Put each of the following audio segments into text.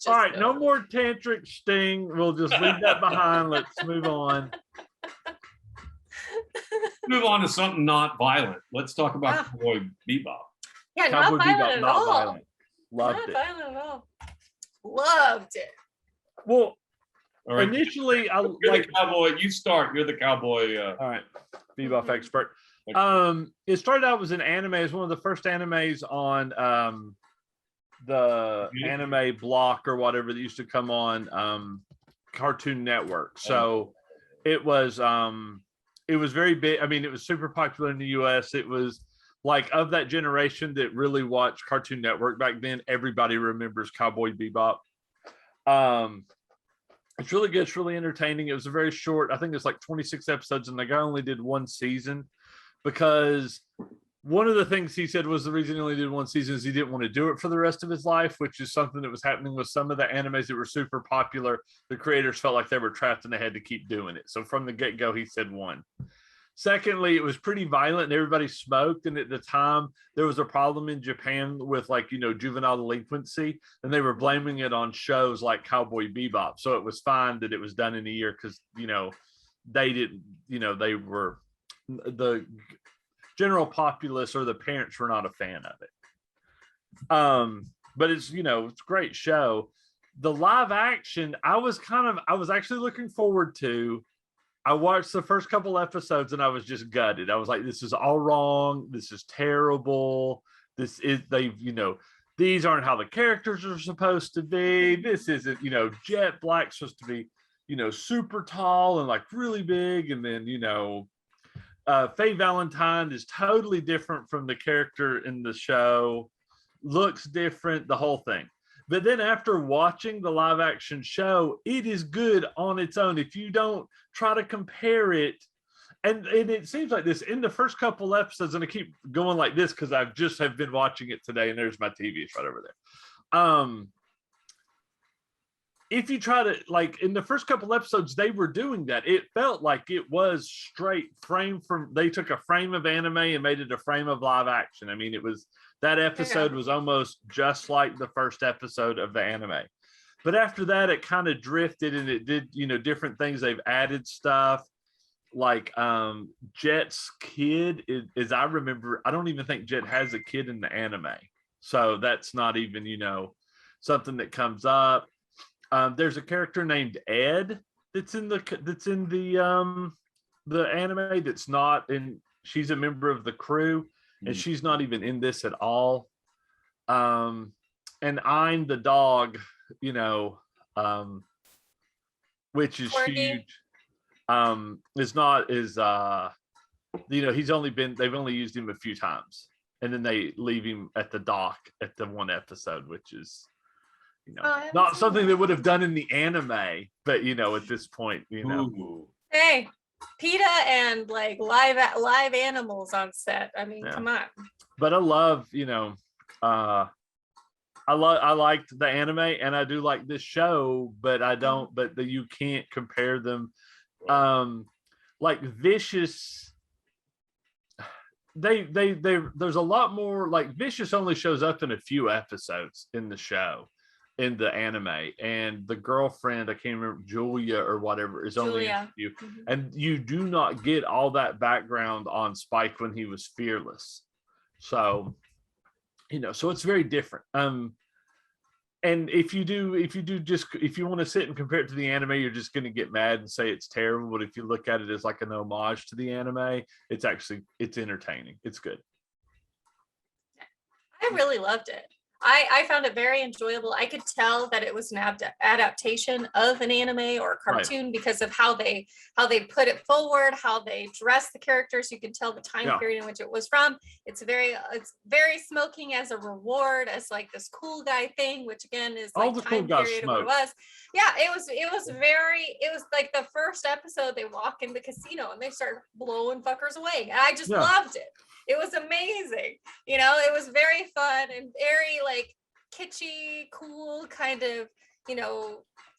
just all right. No more tantric sting. We'll just leave that behind. Let's move on. Move on to something not violent. Let's talk about Cowboy Bebop. Yeah, Cowboy not violent Bebop, at not all. violent. Loved Not it. violent at all. Loved it. Well, All right. initially, I You're like the cowboy. You start. You're the cowboy. all right, Bebop expert. Expert. It started out as an anime. It's one of the first animes on the anime block or whatever that used to come on Cartoon Network. So it was very big. I mean, it was super popular in the US. It was like of that generation that really watched Cartoon Network back then. Everybody remembers Cowboy Bebop. It's really good. It's really entertaining. It was a very short, I think it's like 26 episodes, and the guy only did one season because one of the things he said was the reason he only did one season is he didn't want to do it for the rest of his life, which is something that was happening with some of the animes that were super popular. The creators felt like they were trapped and they had to keep doing it. So from the get-go, he said one. Secondly, it was pretty violent and everybody smoked. And at the time, there was a problem in Japan with juvenile delinquency, and they were blaming it on shows like Cowboy Bebop. So it was fine that it was done in a year because, they didn't, they were the general populace or the parents were not a fan of it. But it's, it's a great show. The live action, I was actually looking forward to. I watched the first couple episodes and I was just gutted. I was like, this is all wrong. This is terrible. These aren't how the characters are supposed to be. This isn't, Jet Black's supposed to be, super tall and like really big. And then, Faye Valentine is totally different from the character in the show, looks different, the whole thing. But then after watching the live action show, it is good on its own. If you don't try to compare it, and it seems like this in the first couple episodes, and I keep going like this because I just have been watching it today, and there's my TV, it's right over there. If you try to, like in the first couple episodes, they were doing that. It felt like it was straight they took a frame of anime and made it a frame of live action. I mean, that episode was almost just like the first episode of the anime. But after that, it kind of drifted and it did, different things. They've added stuff like Jet's kid is I remember, I don't even think Jet has a kid in the anime. So that's not even, something that comes up. There's a character named Ed that's in the anime that's not in. She's a member of the crew, and she's not even in this at all. And I'm the dog, which is Corgi. huge. They've only used him a few times, and then they leave him at the dock at the one episode, which is. Not something they would have done in the anime, but at this point, Ooh. Hey, PETA and like live animals on set. I mean, come on. But I love, I liked the anime and I do like this show, but I don't. But you can't compare them. Like Vicious. There's a lot more. Like Vicious only shows up in a few episodes in the show. In the anime, and the girlfriend, I can't remember, Julia or whatever, is only in a few. And you do not get all that background on Spike when he was fearless. So, so it's very different. And if you want to sit and compare it to the anime, you're just going to get mad and say it's terrible. But if you look at it as like an homage to the anime, it's entertaining. It's good. I really loved it. I found it very enjoyable. I could tell that it was an adaptation of an anime or a cartoon because of how they put it forward, how they dress the characters. You can tell the time period in which it was from. It's very smoking as a reward, as like this cool guy thing, which again is like all the time cool period of what it was. Yeah, it was like the first episode they walk in the casino and they start blowing fuckers away. And I just loved it. It was amazing. It was very fun and very like kitschy, cool kind of,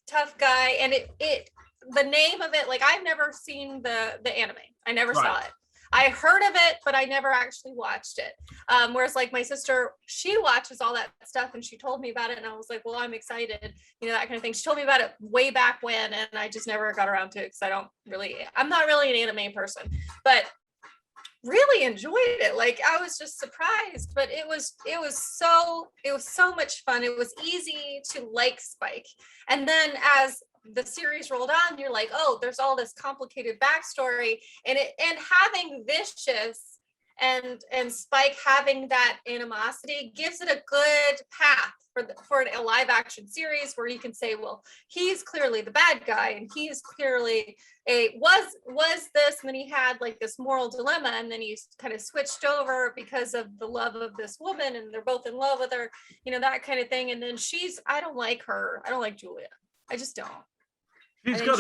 tough guy. And the name of it, like I've never seen the anime. I never saw it. I heard of it, but I never actually watched it. Whereas like my sister, she watches all that stuff and she told me about it and I was like, well, I'm excited, you know, that kind of thing. She told me about it way back when and I just never got around to it because I'm not really an anime person, but really enjoyed it. Like I was just surprised, but it was so much fun. It was easy to like Spike. And then as the series rolled on, you're like, oh, there's all this complicated backstory, and having Vicious and Spike having that animosity gives it a good path for a live action series where you can say, well, he's clearly the bad guy and he's clearly was this, and then he had like this moral dilemma, and then he's kind of switched over because of the love of this woman and they're both in love with her, you know, that kind of thing. And then I don't like her. I don't like Julia. I just don't. She's got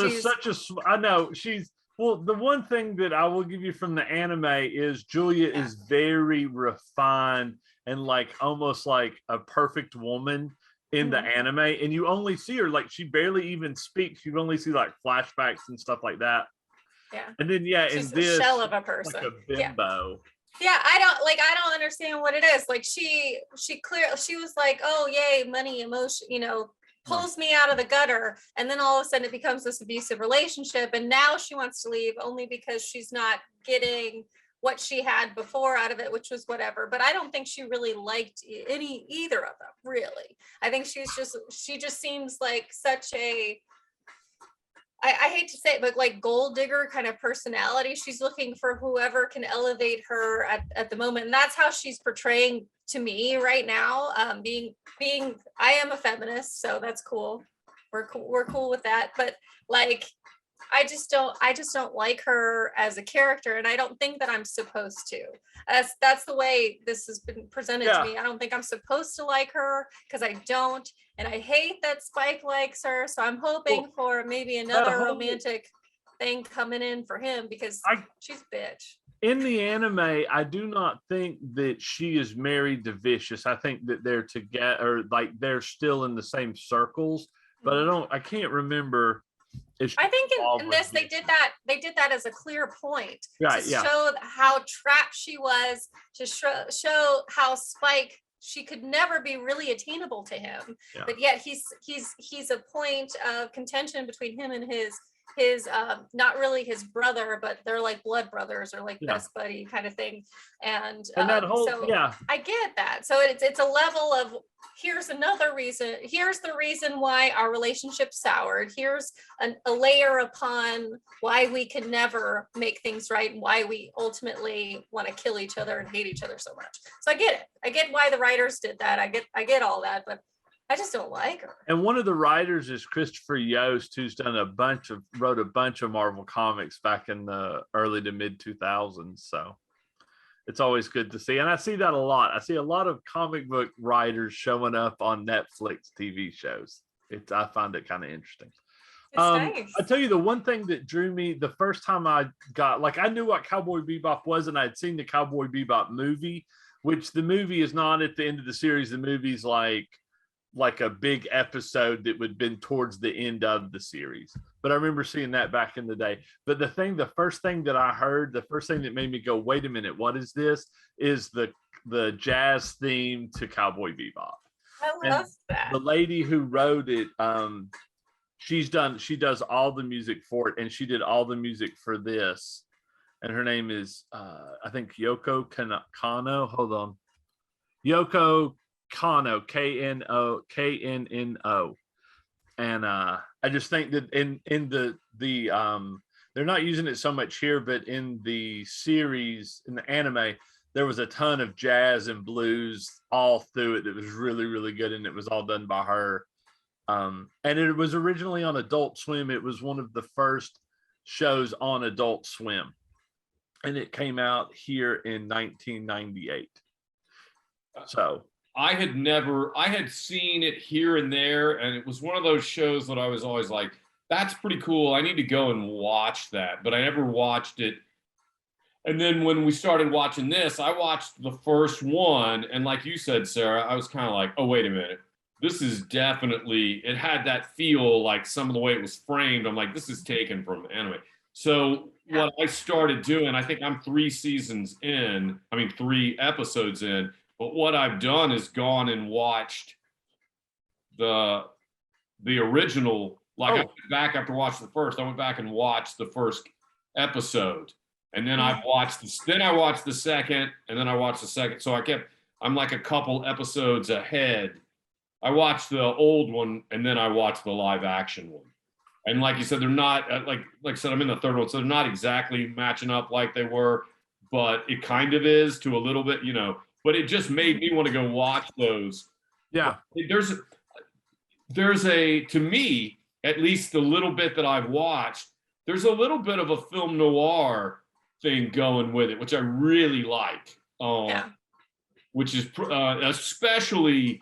I know she's, well, the one thing that I will give you from the anime is Julia is very refined and like almost like a perfect woman in the anime, and you only see her like she barely even speaks. You only see like flashbacks and stuff like that. Yeah. And then she's in this, a shell of a person. like a bimbo. Yeah, I don't understand what it is. Like she was like, oh yay, money, emotion, you know, pulls me out of the gutter, and then all of a sudden it becomes this abusive relationship, and now she wants to leave only because she's not getting what she had before out of it, which was whatever. But I don't think she really liked either of them, really. I think she just seems like such a, I hate to say it, but like gold digger kind of personality. She's looking for whoever can elevate her at the moment. And that's how she's portraying to me right now. Being I am a feminist, so that's cool. We're cool with that. But like, I just don't like her as a character, and I don't think that I'm supposed to. That's the way this has been presented to me. I don't think I'm supposed to like her because I don't, and I hate that Spike likes her. So I'm hoping for maybe another romantic thing coming in for him because she's a bitch. In the anime, I do not think that she is married to Vicious. I think that they're together, like they're still in the same circles, but I can't remember. I think in this they did that as a clear point to show how trapped she was, to show how Spike, she could never be really attainable to him, but yet he's a point of contention between him and his not really his brother, but they're like blood brothers or like best buddy kind of thing. And that whole I get that. So it's a level of, here's another reason, here's the reason why our relationship soured, here's a layer upon why we can never make things right and why we ultimately want to kill each other and hate each other so much. So I get it. I get why the writers did that. I get all that, but I just don't like her. And one of the writers is Christopher Yost, who's done wrote a bunch of Marvel comics back in the early to mid 2000s. So it's always good to see. And I see that a lot. I see a lot of comic book writers showing up on Netflix TV shows. I find it kind of interesting. It's nice. I tell you, the one thing that drew me the first time I knew what Cowboy Bebop was, and I'd seen the Cowboy Bebop movie, which the movie is not at the end of the series. The movie's like a big episode that would have been towards the end of the series. But I remember seeing that back in the day. But the first thing that I heard, the first thing that made me go, wait a minute, what is this? Is the jazz theme to Cowboy Bebop. I love that. The lady who wrote it, she does all the music for it, and she did all the music for this. And her name is, I think Yoko Kanno. Hold on. Yoko Kanno, Knno, and I just think that in the they're not using it so much here, but in the series, in the anime, there was a ton of jazz and blues all through it that was really, really good, and it was all done by her. And it was originally on Adult Swim. It was one of the first shows on Adult Swim, and it came out here in 1998. So I had seen it here and there, and it was one of those shows that I was always like, that's pretty cool. I need to go and watch that, but I never watched it. And then when we started watching this, I watched the first one, and like you said, Sarah, I was kind of like, oh, wait a minute. This is definitely, it had that feel, like some of the way it was framed. I'm like, this is taken from anime. So what I started doing, I think I'm 3 episodes in, but what I've done is gone and watched the original. Like I Oh. went back after watching the first, I went back and watched the first episode. And then I watched the second, and then I watched the second. So I'm like a couple episodes ahead. I watched the old one, and then I watched the live action one. And like you said, they're not like I said, I'm in the third one, so they're not exactly matching up like they were, but it kind of is to a little bit, But it just made me want to go watch those. Yeah. There's to me, at least the little bit that I've watched, there's a little bit of a film noir thing going with it, which I really like. Which is especially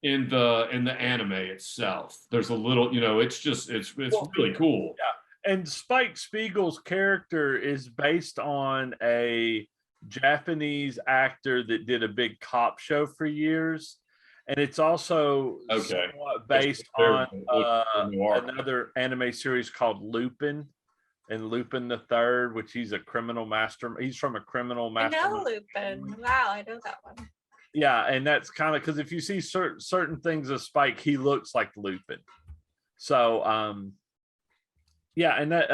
in the anime itself. There's a little, it's really cool. Yeah. And Spike Spiegel's character is based on a Japanese actor that did a big cop show for years. And it's also somewhat based on another anime series called Lupin, and Lupin the Third, which he's a criminal master. He's from a criminal master. I know Lupin. Wow, I know that one. Yeah, and that's kind of because if you see certain things of Spike, he looks like Lupin. So, yeah, and that,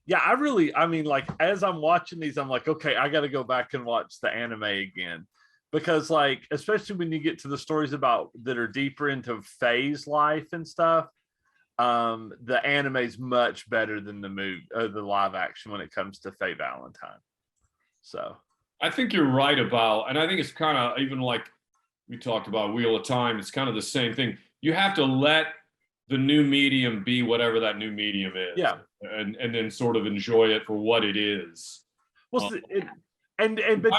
yeah, I mean, like as I'm watching these, I'm like, okay, I got to go back and watch the anime again. Because like, especially when you get to the stories that are deeper into Faye's life and stuff, the anime is much better than the live action when it comes to Faye Valentine. So I think you're right and I think it's kind of even like we talked about Wheel of Time. It's kind of the same thing. You have to let the new medium be whatever that new medium is. Yeah. And then sort of enjoy it for what it is. Well, but I'm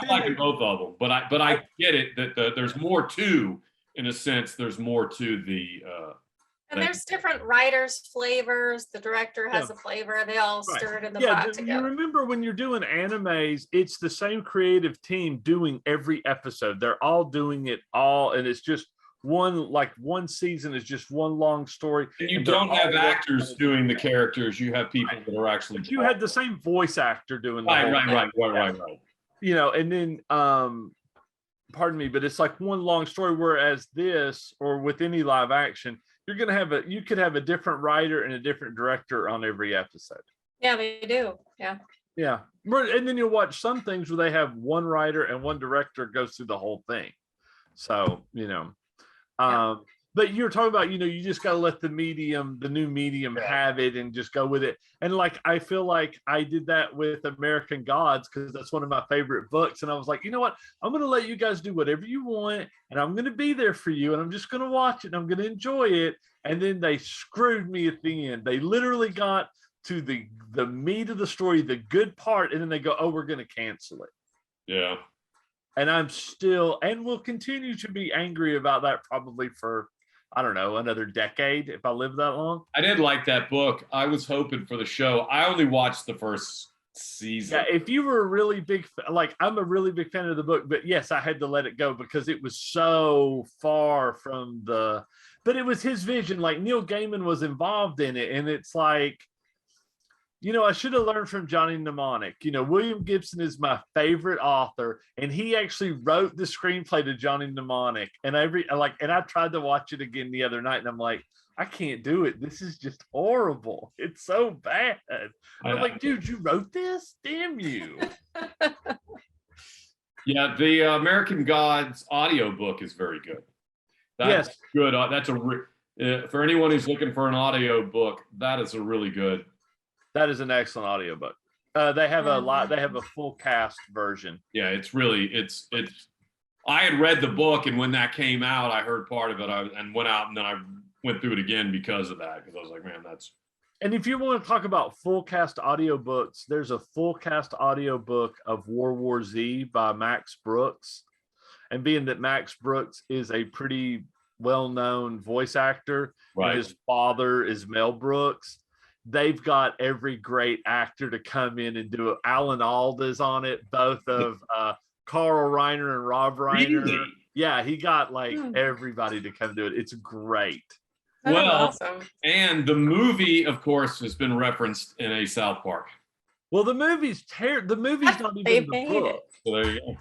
liking both of them, but I get it that there's more to, in a sense, there's more to the. And there's different writers' flavors. The director has a flavor. They all stir it in the pot together. You remember when you're doing animes, it's the same creative team doing every episode. They're all doing it all, and it's just one season is just one long story. And you don't have actors doing the characters. You have people that are actually. But you had the same voice actor doing the right. And then pardon me, but it's like one long story. Whereas this, or with any live action, you're gonna have you could have a different writer and a different director on every episode. Yeah, they do. Yeah. Yeah. And then you'll watch some things where they have one writer and one director goes through the whole thing. So, but you're talking about, you just got to let the new medium have it and just go with it. And like, I feel like I did that with American Gods because that's one of my favorite books. And I was like, you know what? I'm going to let you guys do whatever you want. And I'm going to be there for you. And I'm just going to watch it. And I'm going to enjoy it. And then they screwed me at the end. They literally got to the meat of the story, the good part. And then they go, oh, we're going to cancel it. Yeah. And I'm still, and will continue to be angry about that probably for, I don't know, another decade if I live that long. I did like that book. I was hoping for the show. I only watched the first season. Yeah, if you were a really big, I'm a really big fan of the book, but yes, I had to let it go because it was so far from but it was his vision. Like Neil Gaiman was involved in it. And it's like, I should have learned from Johnny Mnemonic. William Gibson is my favorite author, and he actually wrote the screenplay to Johnny Mnemonic. And I tried to watch it again the other night, and I'm like, I can't do it. This is just horrible. It's so bad. I'm like, dude, you wrote this? Damn you. Yeah, the American Gods audiobook is very good. That's good. That's for anyone who's looking for an audiobook, that is a really good. That is an excellent audiobook. They have a full cast version. Yeah, it's I had read the book, and when that came out, I heard part of it and went out, and then I went through it again because of that, because I was like, man, that's. And if you want to talk about full cast audiobooks, there's a full cast audiobook of World War Z by Max Brooks. And being that Max Brooks is a pretty well-known voice actor, and his father is Mel Brooks, they've got every great actor to come in and do it. Alan Alda's on it, both of Carl Reiner and Rob Reiner. Really? Yeah, he got everybody to come do it. It's great. Oh, Well, awesome. and the movie, of course, has been referenced in a South Park. Well, the movie's the movie's not They even the made book. it. So there you go.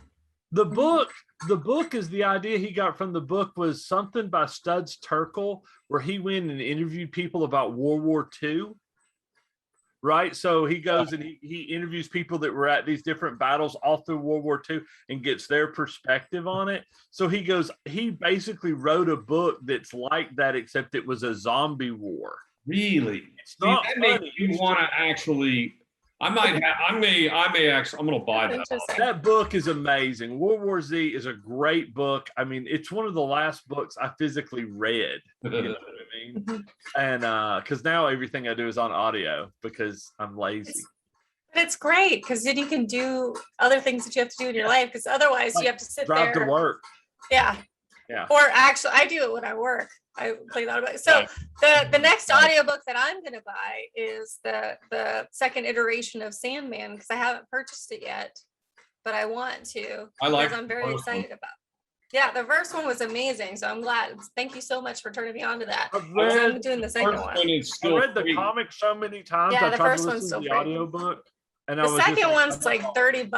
The book is the idea he got from the book was something by Studs Terkel, where he went and interviewed people about World War II. Right. So he goes and he interviews people that were at these different battles all through World War II and gets their perspective on it. So he basically wrote a book that's like that, except it was a zombie war. Really? It's not that funny. makes you want to actually. I'm going to buy that. Interesting. That book is amazing. World War Z is a great book. I mean, it's one of the last books I physically read. You know what I mean? Mhm. And because now everything I do is on audio because I'm lazy. It's great because then you can do other things that you have to do in your life, because otherwise you have to sit Drive there. to work. Yeah. Yeah. Or actually, I do it when I work. I play that. So the next audiobook that I'm going to buy is the second iteration of Sandman, because I haven't purchased it yet, but I want to. like I'm very the first excited about. Yeah, the first one was amazing, so I'm glad. Thank you so much for turning me on to that. I've So read, I'm doing the second one. I read the comic so many times. Yeah, I the tried first to one's listen to so the great. audiobook. And The second one's like $30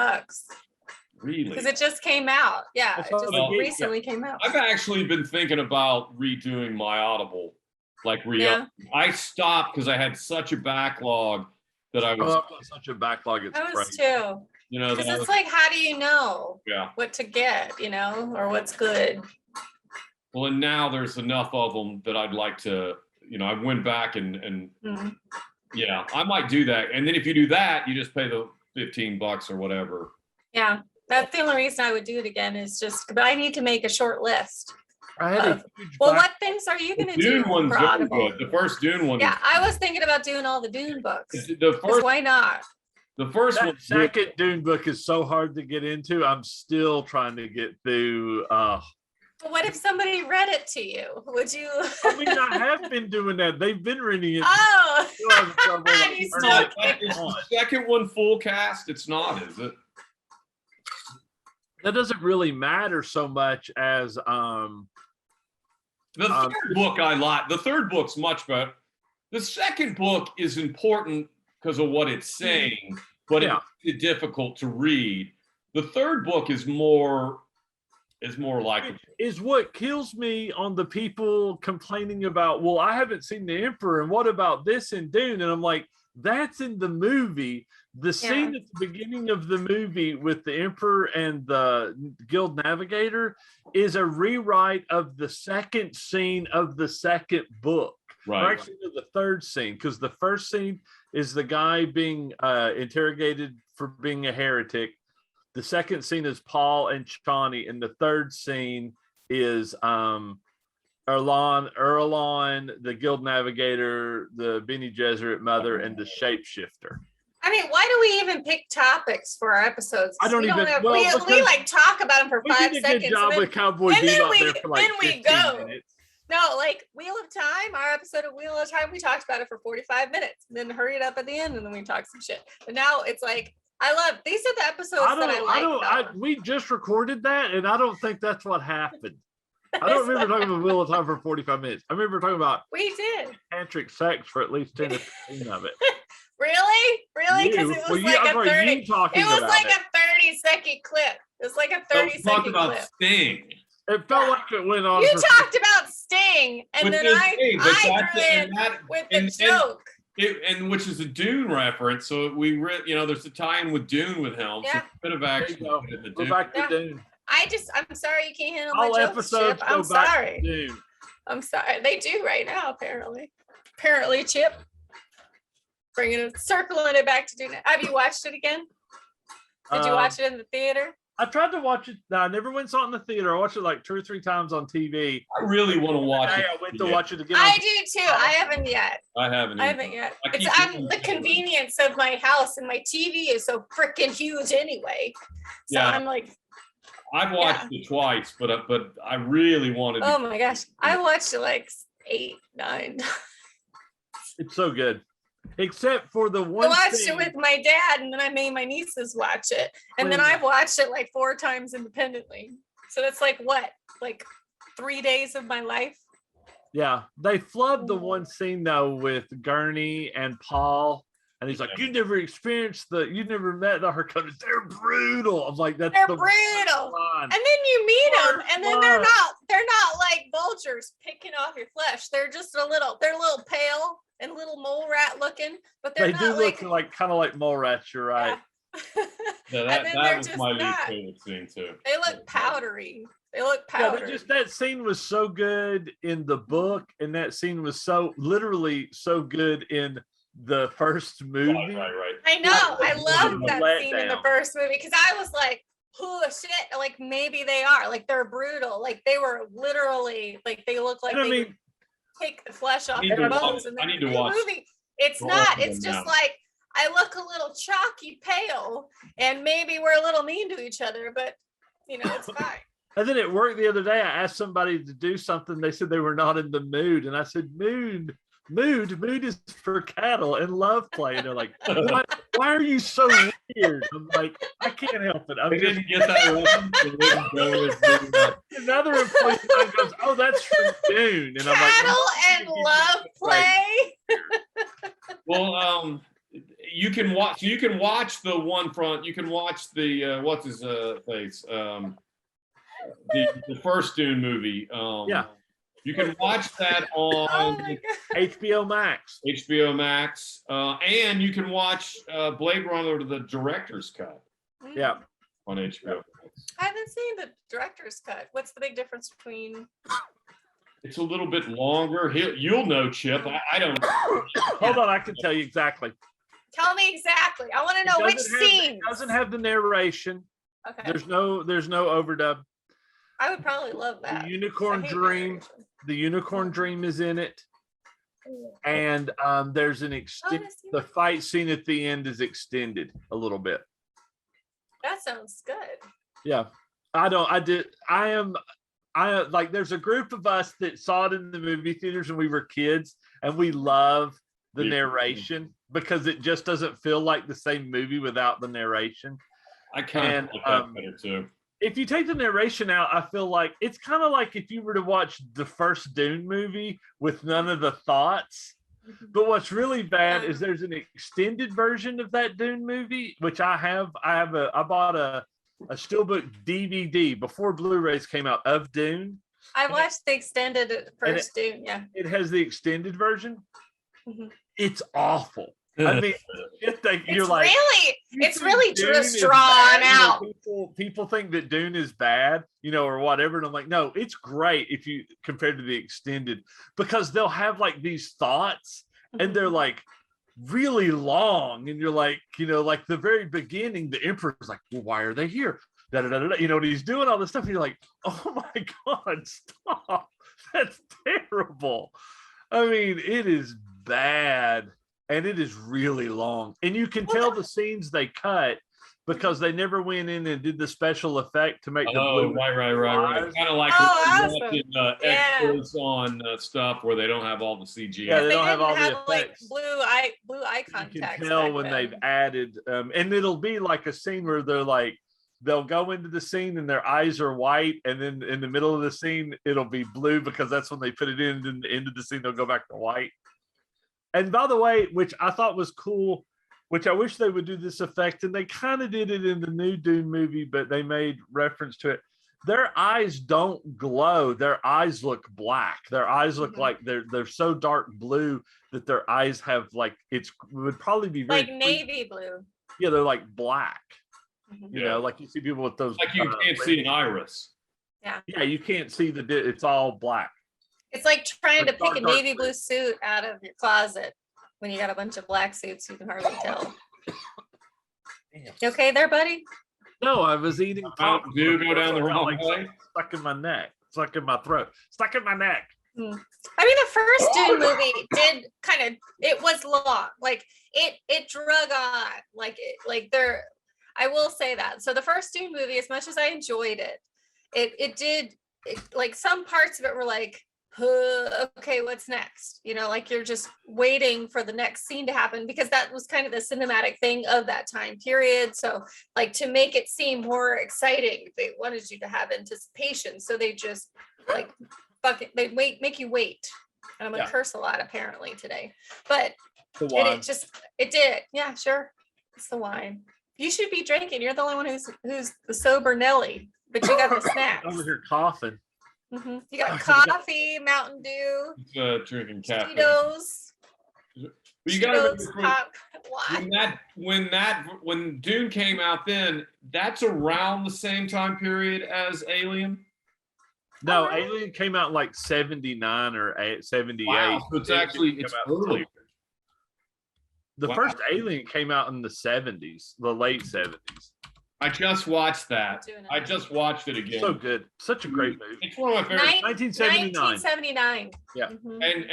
Really? because it just came out. Yeah, That's it just all they get, recently came out. I've actually been thinking about redoing my Audible, like Yeah. I stopped because I had such a backlog that I was, I've got such a backlog. It's I was crazy. too. you know, Because that I it's was, like, how do you know yeah. what to get, or what's good? Well, and now there's enough of them that I'd like to, I went back and Mhm. yeah, I might do that. And then if you do that, you just pay the $15 or whatever. Yeah, that's the only reason I would do it again is just, but I need to make a short list. I had a huge Well, back- what things are you The going to do Dune one's for very Audible? good. The first Dune one. Yeah, I was thinking about doing all the Dune books. The 'Cause first, why not? the first that one. second Dune book is so hard to get into. I'm still trying to get through. But what if somebody read it to you? Would you? I mean, I have been doing that. They've been reading it. Oh, Still having trouble, like, He's turning not- it back Is on. the second one full cast? It's not, is it? That doesn't really matter so much as The third book I like. The third book's much better. The second book is important because of what it's saying, but Yeah. it's difficult to read. The third book is more like is what kills me on the people complaining about, well, I haven't seen the Emperor, and what about this in Dune? And I'm like, that's in the movie. The scene at the beginning of the movie with the Emperor and the Guild Navigator is a rewrite of the second scene of the second book. right. Or actually, no, the third scene, because the first scene is the guy being interrogated for being a heretic. The second scene is Paul and Chani, and the third scene is Erlon, the Guild Navigator, the Bene Gesserit Mother, and the Shapeshifter. I mean, why do we even pick topics for our episodes? I don't We even. have- Well, we like talk about them for we 5 did a seconds. good job and with Cowboy and then Bebop we- there for like then we 15 go. minutes. No, like Wheel of Time, our episode of Wheel of Time, we talked about it for 45 minutes, and then hurried up at the end, and then we talked some shit. But now it's like, I love, these are the episodes that I like. We just recorded that, and I don't think that's what happened. I don't remember talking about Wheel of Time for 45 minutes. I remember talking about We did. tantric sex for at least 10 or 15 of it. Really? Really? Because it was like a 30. You talking It was about like it. a 30-second clip. It was like a So 30-second talk about clip. Sting. It felt like it went on. You for talked about Sting, and Which then is I Sting, but threw that's- in and that- with the and- joke. And which is a Dune reference. So there's a tie-in with Dune with Helm. So Yeah. we could have There you actually go. put it in the Go Dune. back to Yeah. Dune. I'm sorry you can't handle my All jokes, episodes Chip. go I'm back sorry. to Dune. I'm sorry. They do right now, apparently. Apparently, Chip. Circling it back to Dune. Have you watched it again? Did you watch it in the theater? I tried to watch it. No, I never went and saw it in the theater. I watched it like 2 or 3 times on TV. I really want to watch Today it. I went to Yeah. watch it again. I do too. I haven't yet. I haven't. I either. haven't yet. I It's keep on thinking the about it. convenience of my house, and my TV is so freaking huge anyway. So Yeah. I'm like, I've watched it twice, but I really wanted to. oh my gosh, I watched it like 8, 9. It's so good. Except for the I one watched scene- it with my dad, and then I made my nieces watch it, and then Wait a I've watched it like 4 times independently. So that's like what, like 3 days of my life. Yeah, they flubbed the one scene though with Gurney and Paul, and he's like, "You never experienced you never met the Harkonnens. They're brutal." I'm like, "They're brutal." And then you meet them, and then they're not like vultures picking off your flesh. They're just they're a little pale and little mole rat looking, but they do look like kind of like mole rats. You're right. Yeah, that was my least favorite scene too. They look powdery. They look powdery. Yeah, that scene was so good in the book, and that scene was literally so good in the first movie. Right. I know. I love that scene in the first movie because I was like, "Oh shit!" Like maybe they are like they're brutal. Like they were literally like they look like they would take the flesh off their bones. And then in the movie, it's not. It's just like I look a little chalky pale, and maybe we're a little mean to each other, but it's fine. And then at work the other day, I asked somebody to do something. They said they were not in the mood. And I said, mood is for cattle and love play. And they're like, why are you so weird? I'm like, I can't help it. I didn't get that. Another employee goes, oh, that's for Dune. And I'm like, cattle and love play. Well, you can watch the one front. You can watch the what's his face? The first Dune movie. You can watch that on HBO Max. And you can watch Blade Runner the director's cut. Yeah, on HBO. I haven't seen the director's cut. What's the big difference between? It's a little bit longer. You'll know, Chip. I don't. Hold on, I can tell you exactly. Tell me exactly. I want to know which scene. It doesn't have the narration. Okay. There's no overdub. I would probably love that. The Unicorn Dream. The Unicorn Dream is in it. And there's the fight scene at the end is extended a little bit. That sounds good. Yeah. There's a group of us that saw it in the movie theaters when we were kids, and we love the narration because it just doesn't feel like the same movie without the narration. I kind of like that better too. If you take the narration out, I feel like it's kind of like if you were to watch the first Dune movie with none of the thoughts. But what's really bad is there's an extended version of that Dune movie, which I have. I bought a steelbook DVD before Blu-rays came out of Dune. I watched the extended first Dune. Yeah, it has the extended version. Mm-hmm. It's awful. I mean, it's really just drawn out. People think that Dune is bad, or whatever. And I'm like, no, it's great if you compared to the extended, because they'll have like these thoughts and they're like really long. And you're like, like the very beginning, the Emperor's like, well, why are they here? And he's doing all this stuff. And you're like, oh my God, stop. That's terrible. I mean, it is bad. And it is really long. And you can tell the scenes they cut because they never went in and did the special effect to make the blue. Right. Kind of like watching extras on stuff where they don't have all the CG. Yeah, they don't have all the effects. Like blue eye contact. You can tell when they've added, and it'll be like a scene where they'll go into the scene and their eyes are white, and then in the middle of the scene it'll be blue because that's when they put it in. And the end of the scene they'll go back to white. And by the way, which I thought was cool, which I wish they would do this effect, and they kind of did it in the new Dune movie, but they made reference to it. Their eyes don't glow. Their eyes look black. Their eyes look like they're so dark blue that their eyes have it would probably be very like navy blue. Yeah, they're like black. Like you see people with those. Like you can't see an iris. Yeah. Yeah, you can't see it's all black. It's like trying to pick a navy blue suit out of your closet when you got a bunch of black suits you can hardly tell. You okay there, buddy? No, I was eating popcorn. Do go down the wrong way. Stuck in my neck, stuck in my throat, stuck in my neck. I mean, the first Dune movie it was long. Like it drug on. I will say that. So the first Dune movie, as much as I enjoyed it, it did some parts of it were like, okay, what's next? You're just waiting for the next scene to happen because that was kind of the cinematic thing of that time period. So to make it seem more exciting, they wanted you to have anticipation. So they just make you wait. And I'm gonna Yeah. curse a lot apparently today. But The it, wine. it did. Yeah, sure. It's the wine. You should be drinking. You're the only one who's the sober Nelly, but you got the snacks. Over here coughing. You got I forgot. coffee, Mountain Dew, Drinking caffeine. Cheetos, But you gotta Cheetos, remember, pop. Why? when Dune came out, then that's around the same time period as Alien. No, Alright. Alien came out in like 79 or 78. Wow, so it's actually It didn't it's come out until- early. The Wow. first Alien came out in the 70s, the late 70s. I just watched that. Doing it. I just watched it again. So good. Such a great movie. It's one of my favorites. 1979. 1979. Yeah.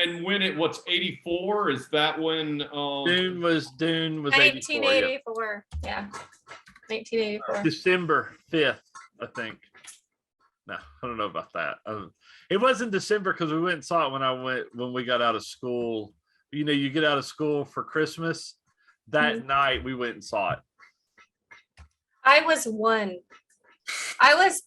And when it what's 84? Is that when Dune was 84. Yeah. 1984. Yeah. 1984. December 5th, I think. No, I don't know about that. It wasn't December because we went and saw it when we got out of school. You know, you get out of school for Christmas. That night we went and saw it. I was 1. I was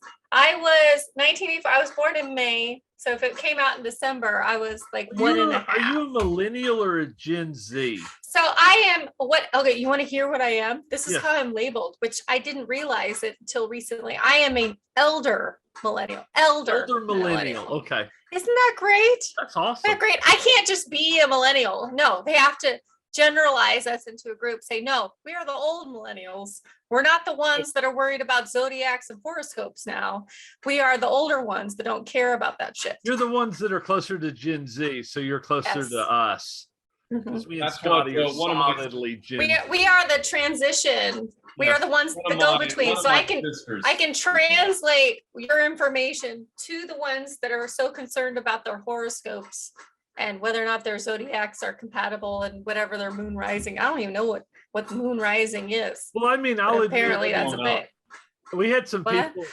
1984. I was born in May. So if it came out in December, I was like one and a half. Are you a millennial or a Gen Z? So I am okay, you want to hear what I am? This is Yes. how I'm labeled, which I didn't realize it until recently. I am an elder millennial. Elder millennial. Okay. Isn't that great? That's awesome. They're great. I can't just be a millennial. No, they have to generalize us into a group. Say, no, we are the old millennials. We're not the ones that are worried about zodiacs and horoscopes now. We are the older ones that don't care about that shit. You're the ones that are closer to Gen Z, so you're closer Yes. to us. Mhm. 'Cause me and That's Scotty what, are one of my- solidly Gen We Z. we are the transition. We Yes. are the ones One that of go my- between. one of So my I can sisters. translate your information to the ones that are so concerned about their horoscopes and whether or not their zodiacs are compatible and whatever their moon rising. I don't even know what moon rising is. Well, I mean, But I'll apparently admit, that's a going thing. we had some What? people.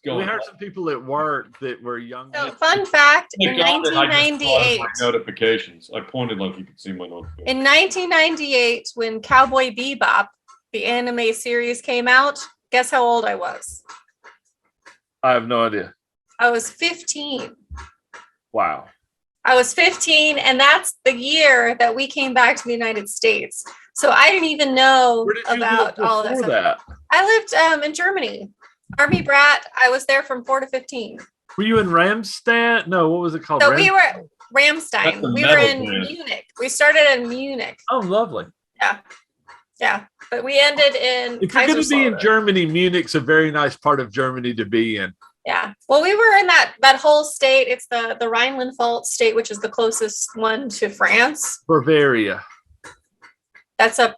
Going We had up. some people at work that were young. So fun fact, in Thank God that I just paused 1998, my notifications. I pointed like you could see my notifications. in 1998, when Cowboy Bebop, the anime series came out, guess how old I was? I have no idea. I was 15. Wow. I was 15, and that's the year that we came back to the United States. So I didn't even know Where did you live about all that before stuff. that? I lived in Germany. Army brat. I was there from 4 to 15. Were you in Ramstadt? No, what was it called? So we were Ramstein. That's the We were metal in brand. Munich. We started in Munich. Oh, lovely. Yeah, but we ended in If you're going to be in Kaiserslautern. Germany, Munich's a very nice part of Germany to be in. Yeah. Well, we were in that whole state. It's the Rhineland-Pfalz state, which is the closest one to France. Bavaria. That's up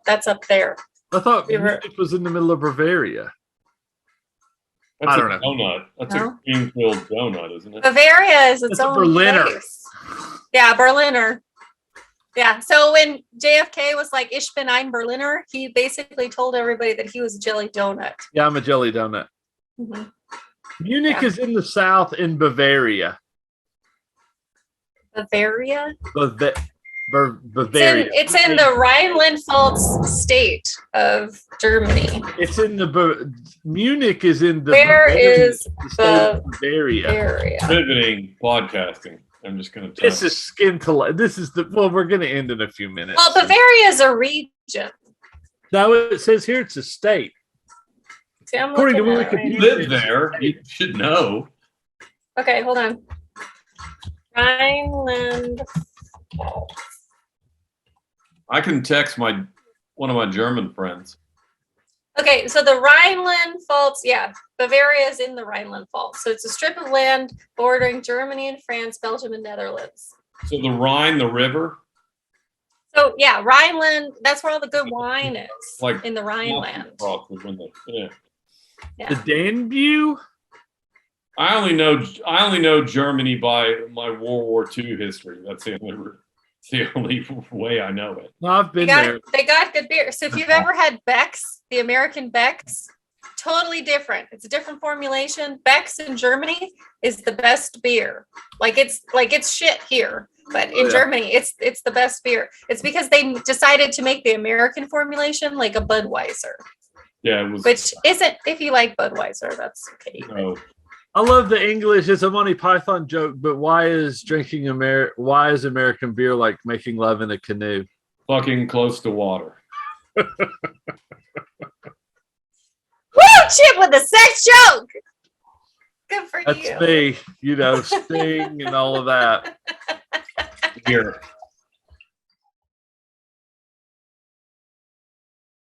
there. I thought We were- Munich was in the middle of Bavaria. That's I don't a know. donut. That's No? a green-filled donut, isn't it? Bavaria is its That's a own Berliner. place. Yeah, Berliner. Yeah. So when JFK was like, "Ich bin ein Berliner," he basically told everybody that he was a jelly donut. Yeah, I'm a jelly donut. Mhm. Munich Yeah. is in the south in Bavaria. Bavaria. Bavaria. It's in the Rhineland-Pfalz state of Germany. It's in the Munich is in the Where is the state of Bavaria. Bavaria. Riveting podcasting. I'm just going to tell This you. is skin to this is the we're going to end in a few minutes. Well, Bavaria is a region. No, it says here it's a state. See, I'm According to looking at it Wikipedia. You right live there. You should know. now. Okay, hold on. Rhineland. I can text one of my German friends. Okay, so the Rhineland-Pfalz, yeah, Bavaria is in the Rhineland-Pfalz. So it's a strip of land bordering Germany and France, Belgium, and Netherlands. So the Rhine, the river, So yeah, Rhineland, that's where all the good wine is, Like, in the Rhineland. Yeah. The Danube? I only know Germany by my World War II history. That's the only way I know it. No, I've been there. They got good beer. So if you've ever had Beck's, the American Beck's, totally different. It's a different formulation. Beck's in Germany is the best beer. It's shit here, but in Yeah. Germany, it's the best beer. It's because they decided to make the American formulation like a Budweiser, Yeah, it was. which isn't. If you like Budweiser, that's okay. No, I love the English. It's a Monty Python joke, but why is American beer like making love in a canoe? Fucking close to water. Woo, Chip with the sex joke. Good for That's you. me, Sting and all of that. Here.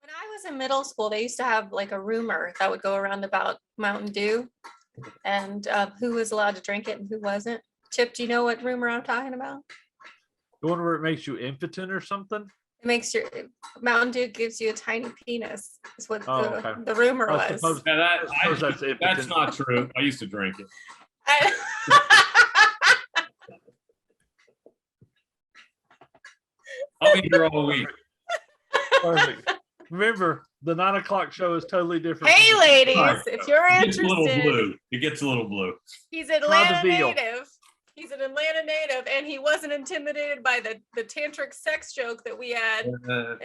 When I was in middle school, they used to have like a rumor that would go around about Mountain Dew and who was allowed to drink it and who wasn't. Chip, do you know what rumor I'm talking about? The one where it makes you impotent or something? It makes your Mountain Dew gives you a tiny penis. Is what Okay. the rumor I was. suppose- Now I suppose that's that's impotent. not true. I used to drink it. I'll be here all week. Perfect. Remember, the 9 o'clock show is totally different. Hey, from- ladies, Right. if you're It gets a little interested, blue. It gets a little blue. he's Try Atlanta the veal. native. He's an Atlanta native, and he wasn't intimidated by the tantric sex joke that we had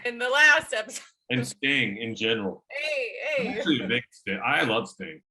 in the last episode. And Sting in general. Hey, I'm actually a big Sting. I love Sting.